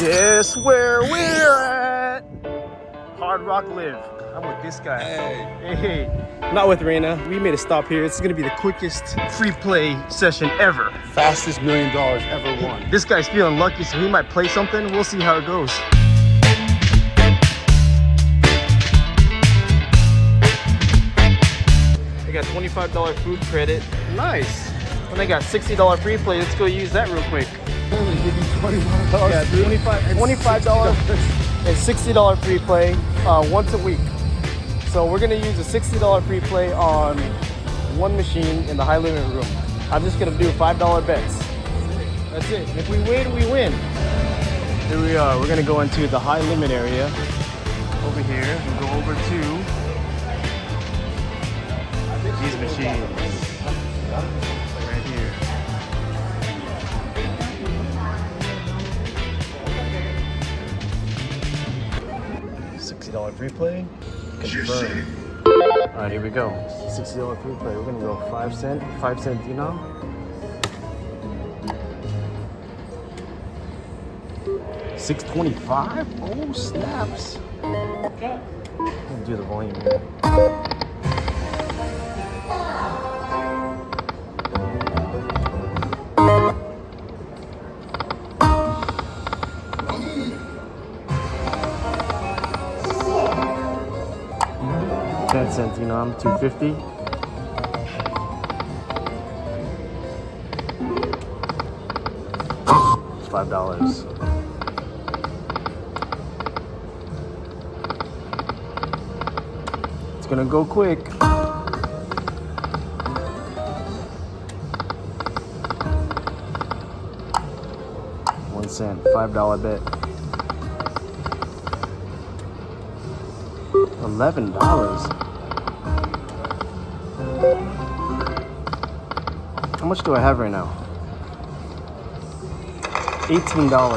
Guess where we're at? Hard Rock Live. I'm with this guy. Hey. Not with Reina. We made a stop here. It's gonna be the quickest free play session ever. Fastest $1 million ever won. This guy's feeling lucky, so he might play something. We'll see how it goes. I got $25 food credit. Nice. And I got $60 free play. Let's go use that real quick. Only give you $25. Yeah, $25 and $60 free play once a week. So we're gonna use a $60 free play on one machine in the high limit room. I'm just gonna do $5 bets. That's it. If we win, we win. Here we are. We're gonna go into the high limit area over here and go over to these machines right here. $60 free play. Confirm. Alright, here we go. $60 free play. We're gonna go 5 cent denom. $6.25? Oh snaps. Okay. Let's do the volume here. $0.10 denom, $2.50. $5. It's gonna go quick. $0.01, $5 bet. $11. How much do I have right now? $18. Got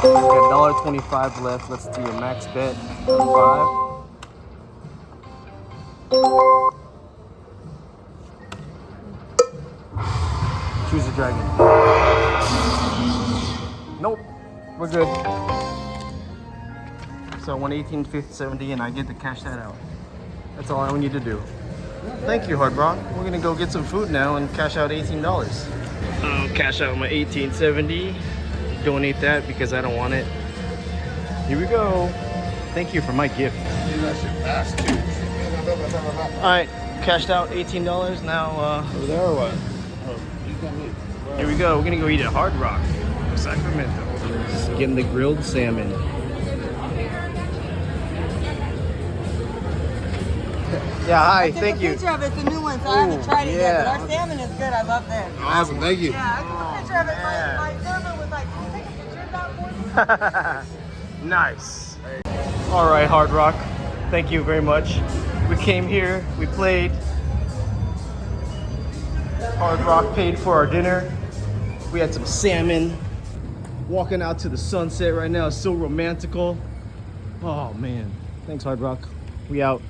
$1.25 left. Let's do a max bet. 5. Choose a dragon. Nope. We're good. So I won $18.70 and I get to cash that out. That's all I need to do. Thank you, Hard Rock. We're gonna go get some food now and cash out $18. I'll cash out my $18.70. Donate that because I don't want it. Here we go. Thank you for my gift. Alright, cashed out $18. Now, over there or what? Here we go. We're gonna go eat at Hard Rock, Sacramento. Just getting the grilled salmon. Yeah, hi, thank you. I took a picture of it. It's a new one, so I haven't tried it yet. But our salmon is good. I love that. Awesome, thank you. Yeah, I took a picture of it. My server was like, can you take a picture of that for me? Nice. All right, Hard Rock. Thank you very much. We came here, we played. Hard Rock paid for our dinner. We had some salmon. Walking out to the sunset right now is so romantical. Oh man. Thanks, Hard Rock. We out.